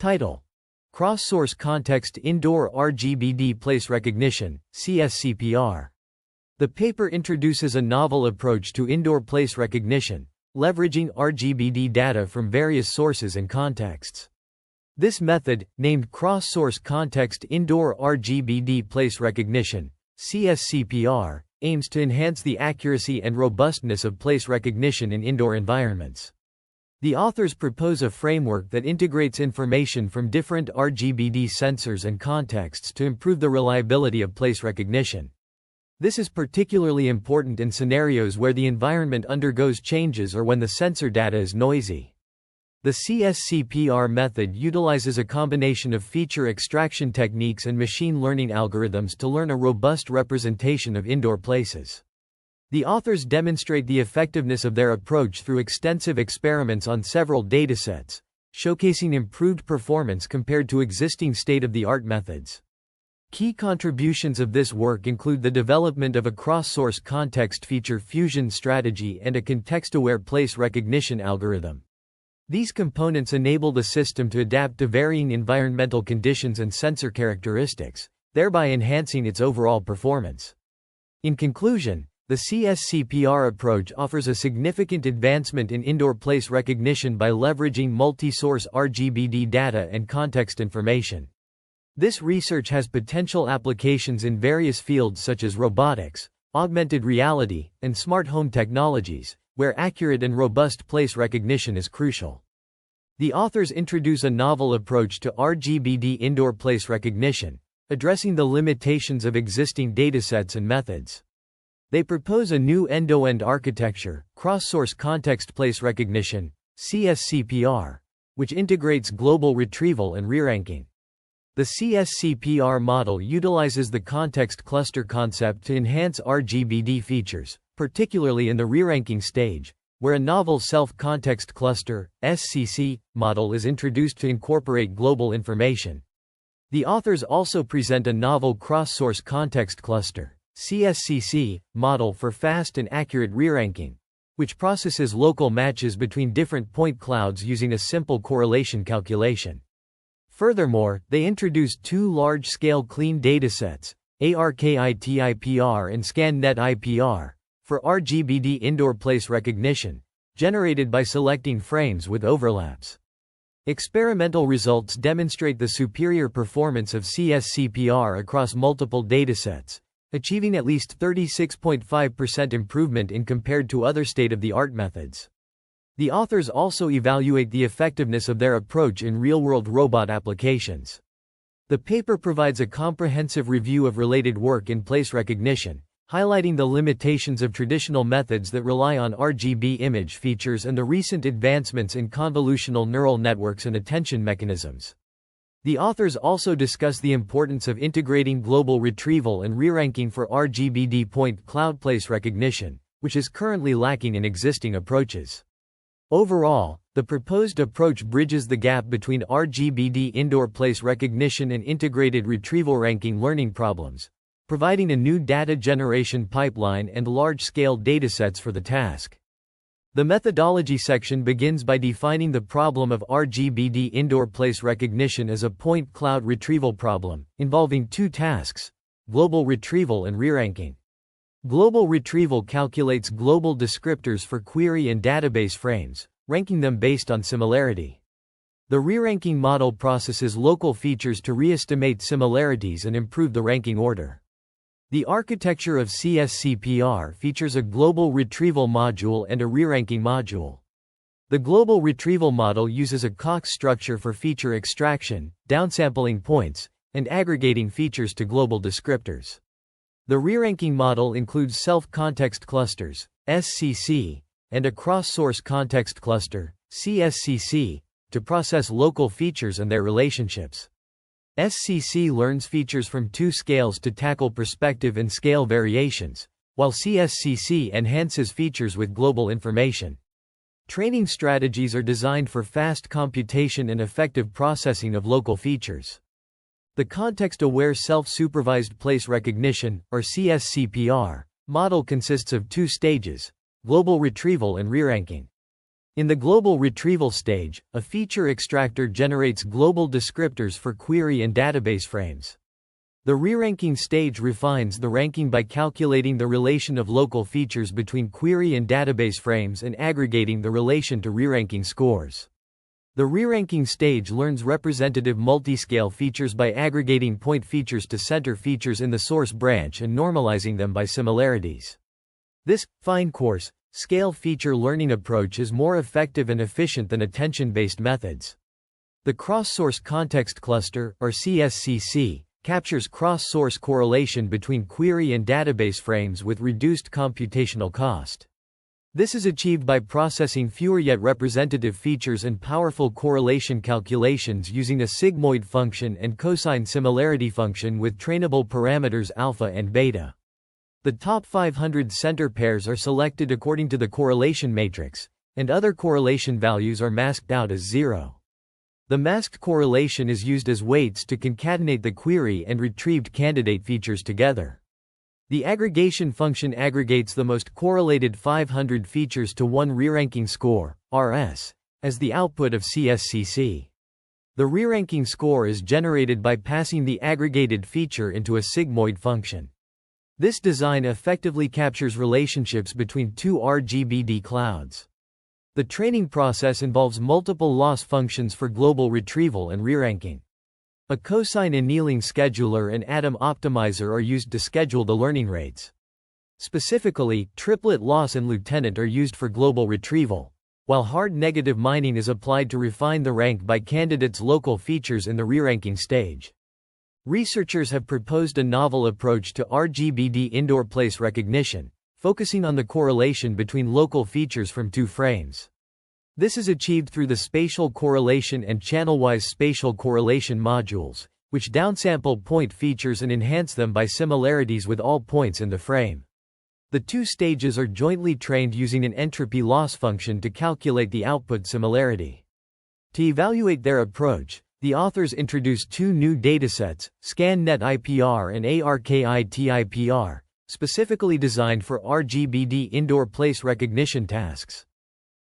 Title: Cross-Source Context Indoor RGB-D Place Recognition, CSCPR. The paper introduces a novel approach to indoor place recognition, leveraging RGB-D data from various sources and contexts. This method, named Cross-Source Context Indoor RGB-D Place Recognition, CSCPR, aims to enhance the accuracy and robustness of place recognition in indoor environments. The authors propose a framework that integrates information from different RGB-D sensors and contexts to improve the reliability of place recognition. This is particularly important in scenarios where the environment undergoes changes or when the sensor data is noisy. The CSCPR method utilizes a combination of feature extraction techniques and machine learning algorithms to learn a robust representation of indoor places. The authors demonstrate the effectiveness of their approach through extensive experiments on several datasets, showcasing improved performance compared to existing state-of-the-art methods. Key contributions of this work include the development of a cross-source context feature fusion strategy and a context-aware place recognition algorithm. These components enable the system to adapt to varying environmental conditions and sensor characteristics, thereby enhancing its overall performance. In conclusion, the CSCPR approach offers a significant advancement in indoor place recognition by leveraging multi-source RGB-D data and context information. This research has potential applications in various fields such as robotics, augmented reality, and smart home technologies, where accurate and robust place recognition is crucial. The authors introduce a novel approach to RGB-D indoor place recognition, addressing the limitations of existing datasets and methods. They propose a new end-to-end architecture, cross-source context place recognition, CSCPR, which integrates global retrieval and reranking. The CSCPR model utilizes the context cluster concept to enhance RGB-D features, particularly in the reranking stage, where a novel self-context cluster, SCC, model is introduced to incorporate global information. The authors also present a novel cross-source context cluster, CSCC, model for fast and accurate reranking, which processes local matches between different point clouds using a simple correlation calculation. Furthermore, they introduced two large-scale clean datasets, ARKitIPR and ScanNetIPR, for RGB-D indoor place recognition, generated by selecting frames with overlaps. Experimental results demonstrate the superior performance of CSCPR across multiple datasets, achieving at least 36.5% improvement in compared to other state-of-the-art methods. The authors also evaluate the effectiveness of their approach in real-world robot applications. The paper provides a comprehensive review of related work in place recognition, highlighting the limitations of traditional methods that rely on RGB image features and the recent advancements in convolutional neural networks and attention mechanisms. The authors also discuss the importance of integrating global retrieval and reranking for RGB-D point cloud place recognition, which is currently lacking in existing approaches. Overall, the proposed approach bridges the gap between RGB-D indoor place recognition and integrated retrieval ranking learning problems, providing a new data generation pipeline and large-scale datasets for the task. The methodology section begins by defining the problem of RGB-D indoor place recognition as a point cloud retrieval problem, involving two tasks: global retrieval and reranking. Global retrieval calculates global descriptors for query and database frames, ranking them based on similarity. The reranking model processes local features to re-estimate similarities and improve the ranking order. The architecture of CSCPR features a global retrieval module and a reranking module. The global retrieval model uses a CoCs structure for feature extraction, downsampling points, and aggregating features to global descriptors. The reranking model includes self-context clusters, SCC, and a cross-source context cluster, CSCC, to process local features and their relationships. SCC learns features from two scales to tackle perspective and scale variations, while CSCC enhances features with global information. Training strategies are designed for fast computation and effective processing of local features. The context-aware self-supervised place recognition, or CSCPR, model consists of two stages: global retrieval and reranking. In the global retrieval stage, a feature extractor generates global descriptors for query and database frames. The reranking stage refines the ranking by calculating the relation of local features between query and database frames and aggregating the relation to reranking scores. The reranking stage learns representative multiscale features by aggregating point features to center features in the source branch and normalizing them by similarities. This fine-coarse, scale feature learning approach is more effective and efficient than attention-based methods. The cross-source context cluster, or CSCC, captures cross-source correlation between query and database frames with reduced computational cost. This is achieved by processing fewer yet representative features and powerful correlation calculations using a sigmoid function and cosine similarity function with trainable parameters alpha and beta. The top 500 center pairs are selected according to the correlation matrix, and other correlation values are masked out as 0. The masked correlation is used as weights to concatenate the query and retrieved candidate features together. The aggregation function aggregates the most correlated 500 features to one reranking score, RS, as the output of CSCC. The reranking score is generated by passing the aggregated feature into a sigmoid function. This design effectively captures relationships between two RGB-D clouds. The training process involves multiple loss functions for global retrieval and reranking. A cosine annealing scheduler and atom optimizer are used to schedule the learning rates. Specifically, triplet loss and lieutenant are used for global retrieval, while hard negative mining is applied to refine the rank by candidates' local features in the reranking stage. Researchers have proposed a novel approach to RGB-D indoor place recognition, focusing on the correlation between local features from two frames. This is achieved through the spatial correlation and channel-wise spatial correlation modules, which downsample point features and enhance them by similarities with all points in the frame. The two stages are jointly trained using an entropy loss function to calculate the output similarity. To evaluate their approach, the authors introduced two new datasets, ScanNetIPR and ARKitIPR, specifically designed for RGB-D indoor place recognition tasks.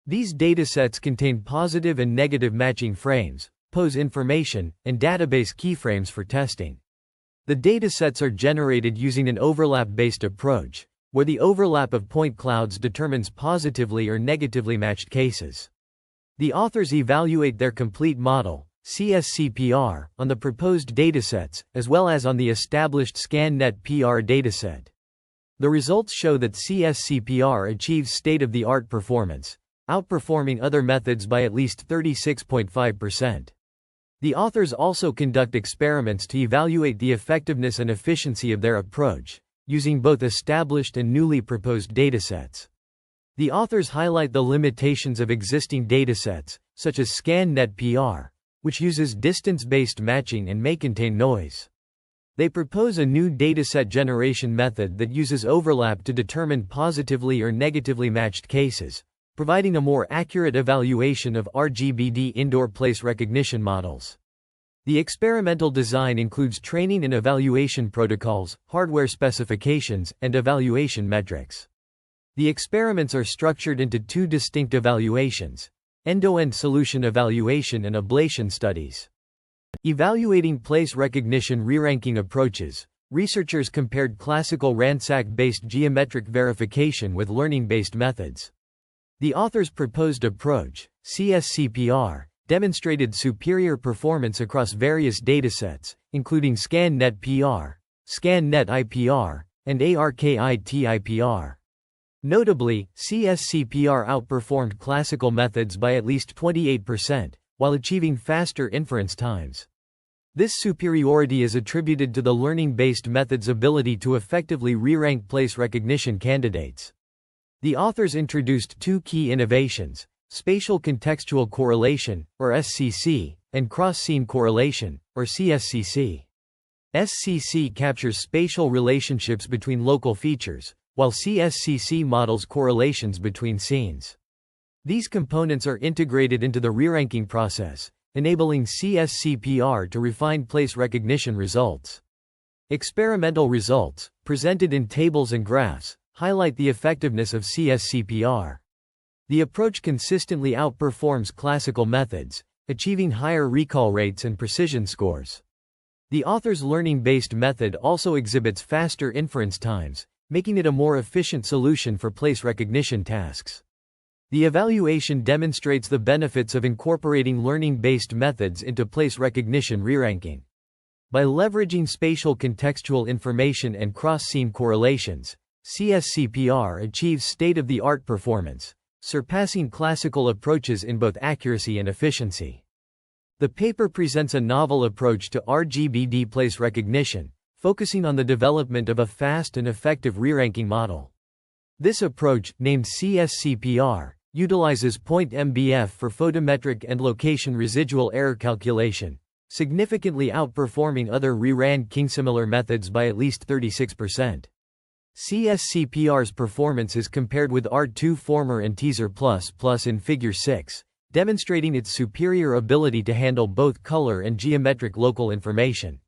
These datasets contain positive and negative matching frames, pose information, and database keyframes for testing. The datasets are generated using an overlap-based approach, where the overlap of point clouds determines positively or negatively matched cases. The authors evaluate their complete model, CSCPR, on the proposed datasets, as well as on the established ScanNet-PR dataset. The results show that CSCPR achieves state-of-the-art performance, outperforming other methods by at least 36.5%. The authors also conduct experiments to evaluate the effectiveness and efficiency of their approach, using both established and newly proposed datasets. The authors highlight the limitations of existing datasets, such as ScanNet-PR, which uses distance-based matching and may contain noise. They propose a new dataset generation method that uses overlap to determine positively or negatively matched cases, providing a more accurate evaluation of RGB-D indoor place recognition models. The experimental design includes training and evaluation protocols, hardware specifications, and evaluation metrics. The experiments are structured into two distinct evaluations: end-to-end solution evaluation and ablation studies. Evaluating place recognition reranking approaches, researchers compared classical ransack-based geometric verification with learning-based methods. The authors' proposed approach, CSCPR, demonstrated superior performance across various datasets, including ScanNet-PR, ScanNetIPR, and ARKitIPR. Notably, CSCPR outperformed classical methods by at least 28%, while achieving faster inference times. This superiority is attributed to the learning-based method's ability to effectively re-rank place recognition candidates. The authors introduced two key innovations: spatial contextual correlation, or SCC, and cross-scene correlation, or CSCC. SCC captures spatial relationships between local features, while CSCC models correlations between scenes. These components are integrated into the re-ranking process, enabling CSCPR to refine place recognition results. Experimental results, presented in tables and graphs, highlight the effectiveness of CSCPR. The approach consistently outperforms classical methods, achieving higher recall rates and precision scores. The author's learning-based method also exhibits faster inference times, making it a more efficient solution for place recognition tasks. The evaluation demonstrates the benefits of incorporating learning-based methods into place recognition reranking. By leveraging spatial contextual information and cross-scene correlations, CSCPR achieves state-of-the-art performance, surpassing classical approaches in both accuracy and efficiency. The paper presents a novel approach to RGB-D place recognition, focusing on the development of a fast and effective reranking model. This approach, named CSCPR, utilizes point MBF for photometric and location residual error calculation, significantly outperforming other reranking similar methods by at least 36%. CSCPR's performance is compared with R2 Former and Teaser++ in Figure 6, demonstrating its superior ability to handle both color and geometric local information.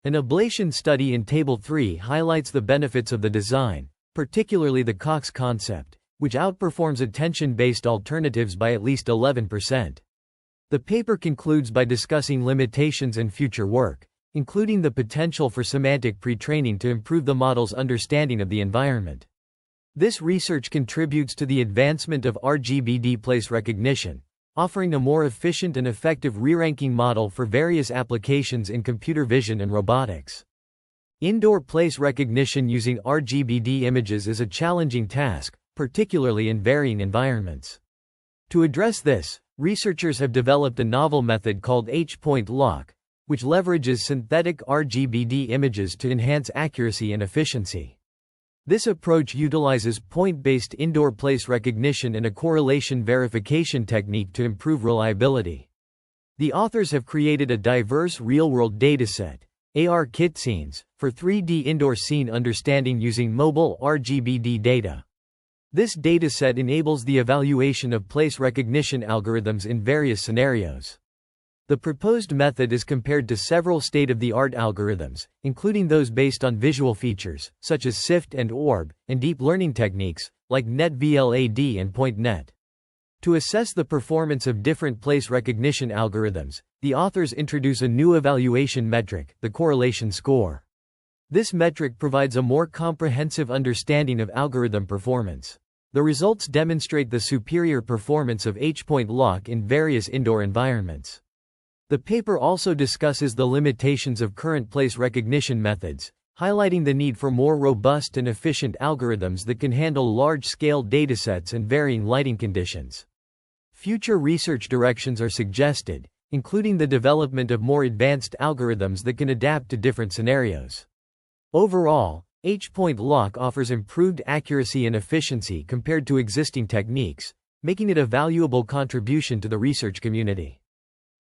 An ablation study in Table 3 highlights the benefits of the design, particularly the CoCs concept, which outperforms attention-based alternatives by at least 11%. The paper concludes by discussing limitations and future work, including the potential for semantic pre-training to improve the model's understanding of the environment. This research contributes to the advancement of RGB-D place recognition, offering a more efficient and effective reranking model for various applications in computer vision and robotics. Indoor place recognition using RGB-D images is a challenging task, particularly in varying environments. To address this, researchers have developed a novel method called H-point lock, which leverages synthetic RGB-D images to enhance accuracy and efficiency. This approach utilizes point-based indoor place recognition and a correlation verification technique to improve reliability. The authors have created a diverse real-world dataset, ARKit scenes, for 3D indoor scene understanding using mobile RGB-D data. This dataset enables the evaluation of place recognition algorithms in various scenarios. The proposed method is compared to several state-of-the-art algorithms, including those based on visual features, such as SIFT and ORB, and deep learning techniques, like NetVLAD and PointNet. To assess the performance of different place recognition algorithms, the authors introduce a new evaluation metric, the correlation score. This metric provides a more comprehensive understanding of algorithm performance. The results demonstrate the superior performance of H-point lock in various indoor environments. The paper also discusses the limitations of current place recognition methods, highlighting the need for more robust and efficient algorithms that can handle large-scale datasets and varying lighting conditions. Future research directions are suggested, including the development of more advanced algorithms that can adapt to different scenarios. Overall, H-point lock offers improved accuracy and efficiency compared to existing techniques, making it a valuable contribution to the research community.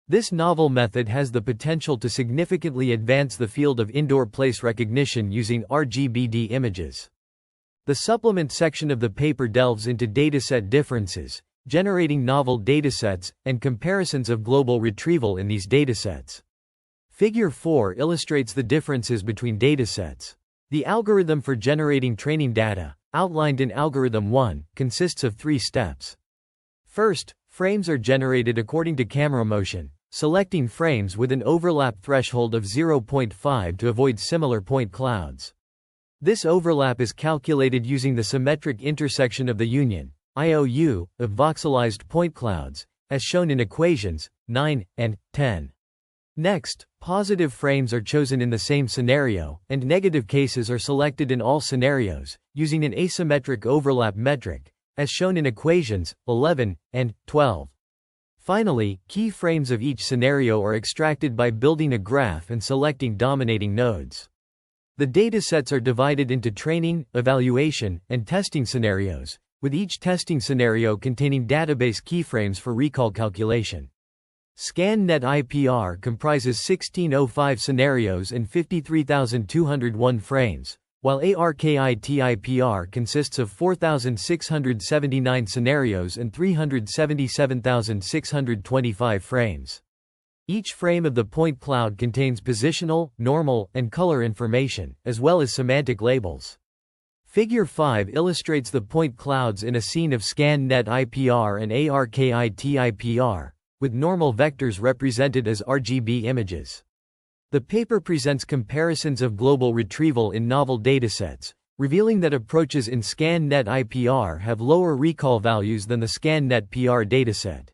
This novel method has the potential to significantly advance the field of indoor place recognition using RGB-D images. The supplement section of the paper delves into dataset differences, generating novel datasets, and comparisons of global retrieval in these datasets. Figure 4 illustrates the differences between datasets. The algorithm for generating training data, outlined in Algorithm 1, consists of 3 steps. First, frames are generated according to camera motion, selecting frames with an overlap threshold of 0.5 to avoid similar point clouds. This overlap is calculated using the symmetric intersection of the union, IOU, of voxelized point clouds, as shown in equations 9 and 10. Next, positive frames are chosen in the same scenario, and negative cases are selected in all scenarios, using an asymmetric overlap metric, as shown in equations 11 and 12. Finally, keyframes of each scenario are extracted by building a graph and selecting dominating nodes. The datasets are divided into training, evaluation, and testing scenarios, with each testing scenario containing database keyframes for recall calculation. ScanNetIPR comprises 1605 scenarios and 53,201 frames, while ARKitIPR consists of 4,679 scenarios and 377,625 frames. Each frame of the point cloud contains positional, normal, and color information, as well as semantic labels. Figure 5 illustrates the point clouds in a scene of ScanNetIPR and ARKitIPR, with normal vectors represented as RGB images. The paper presents comparisons of global retrieval in novel datasets, revealing that approaches in ScanNetIPR have lower recall values than the ScanNet-PR dataset.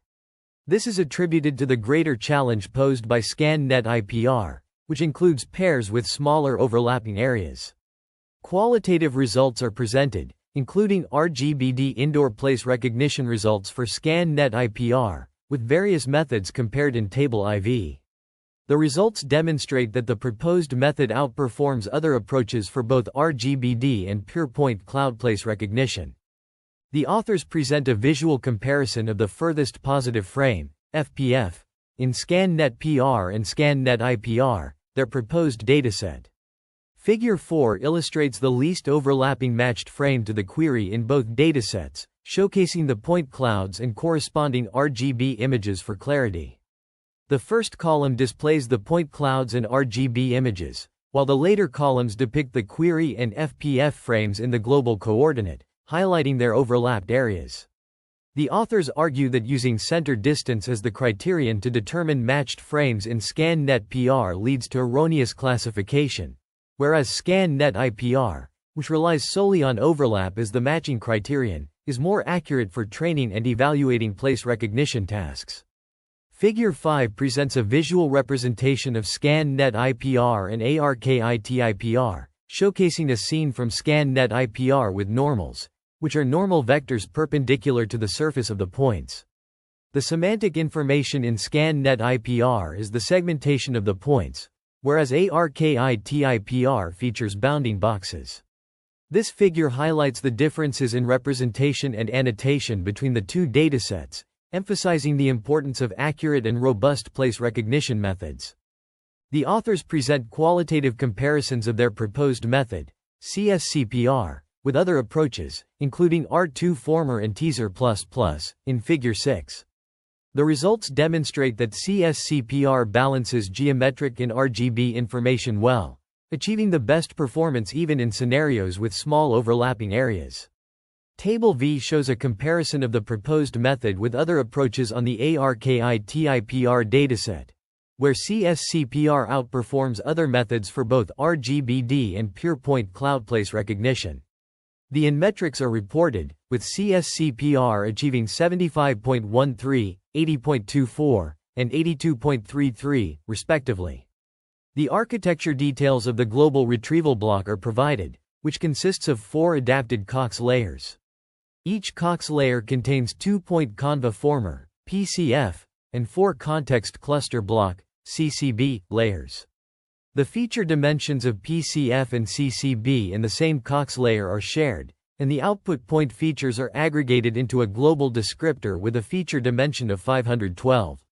This is attributed to the greater challenge posed by ScanNetIPR, which includes pairs with smaller overlapping areas. Qualitative results are presented, including RGB-D indoor place recognition results for ScanNetIPR, with various methods compared in Table IV. The results demonstrate that the proposed method outperforms other approaches for both RGB-D and pure point cloud place recognition. The authors present a visual comparison of the furthest positive frame, FPF, in ScanNet-PR and ScanNetIPR, their proposed dataset. Figure 4 illustrates the least overlapping matched frame to the query in both datasets, showcasing the point clouds and corresponding RGB images for clarity. The first column displays the point clouds and RGB images, while the later columns depict the query and FPF frames in the global coordinate, highlighting their overlapped areas. The authors argue that using center distance as the criterion to determine matched frames in ScanNet-PR leads to erroneous classification, whereas ScanNetIPR, which relies solely on overlap as the matching criterion, is more accurate for training and evaluating place recognition tasks. Figure 5 presents a visual representation of ScanNetIPR and ARKitIPR, showcasing a scene from ScanNetIPR with normals, which are normal vectors perpendicular to the surface of the points. The semantic information in ScanNetIPR is the segmentation of the points, whereas ARKitIPR features bounding boxes. This figure highlights the differences in representation and annotation between the two datasets, emphasizing the importance of accurate and robust place recognition methods. The authors present qualitative comparisons of their proposed method, CSCPR, with other approaches, including R2Former and Teaser++, in Figure 6. The results demonstrate that CSCPR balances geometric and RGB information well, achieving the best performance even in scenarios with small overlapping areas. Table V shows a comparison of the proposed method with other approaches on the ARKitIPR dataset, where CSCPR outperforms other methods for both RGB-D and pure point cloud place recognition. The in-metrics are reported, with CSCPR achieving 75.13, 80.24, and 82.33, respectively. The architecture details of the global retrieval block are provided, which consists of 4 adapted CoCs layers. Each CoCs layer contains 2-point conva-former, PCF, and 4 context cluster block, CCB, layers. The feature dimensions of PCF and CCB in the same CoCs layer are shared, and the output point features are aggregated into a global descriptor with a feature dimension of 512.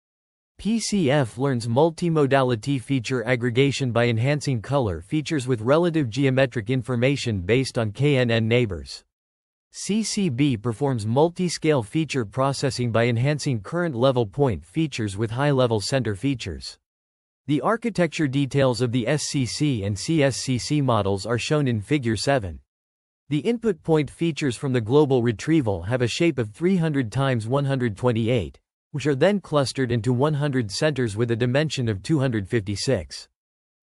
PCF learns multimodality feature aggregation by enhancing color features with relative geometric information based on KNN neighbors. CCB performs multi-scale feature processing by enhancing current level point features with high-level center features. The architecture details of the SCC and CSCC models are shown in Figure 7. The input point features from the global retrieval have a shape of 300 × 128, which are then clustered into 100 centers with a dimension of 256.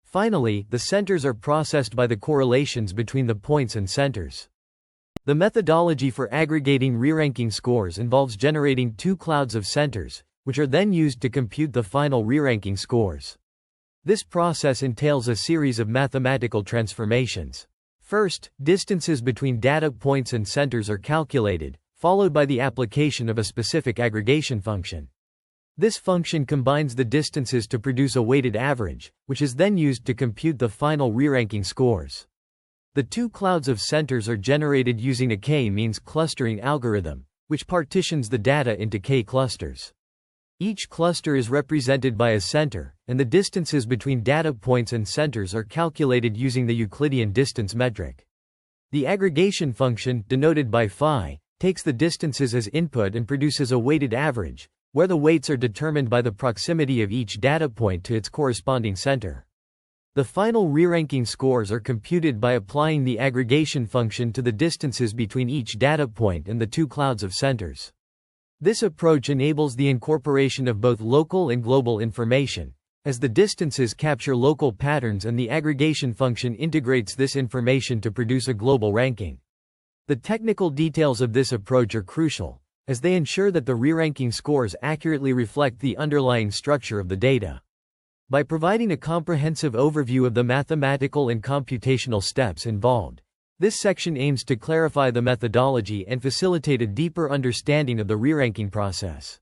Finally, the centers are processed by the correlations between the points and centers. The methodology for aggregating reranking scores involves generating 2 clouds of centers, which are then used to compute the final reranking scores. This process entails a series of mathematical transformations. First, distances between data points and centers are calculated, followed by the application of a specific aggregation function. This function combines the distances to produce a weighted average, which is then used to compute the final reranking scores. The 2 clouds of centers are generated using a k-means clustering algorithm, which partitions the data into k-clusters. Each cluster is represented by a center, and the distances between data points and centers are calculated using the Euclidean distance metric. The aggregation function, denoted by phi, takes the distances as input and produces a weighted average, where the weights are determined by the proximity of each data point to its corresponding center. The final reranking scores are computed by applying the aggregation function to the distances between each data point and the two clouds of centers. This approach enables the incorporation of both local and global information, as the distances capture local patterns and the aggregation function integrates this information to produce a global ranking. The technical details of this approach are crucial, as they ensure that the reranking scores accurately reflect the underlying structure of the data. By providing a comprehensive overview of the mathematical and computational steps involved, this section aims to clarify the methodology and facilitate a deeper understanding of the reranking process.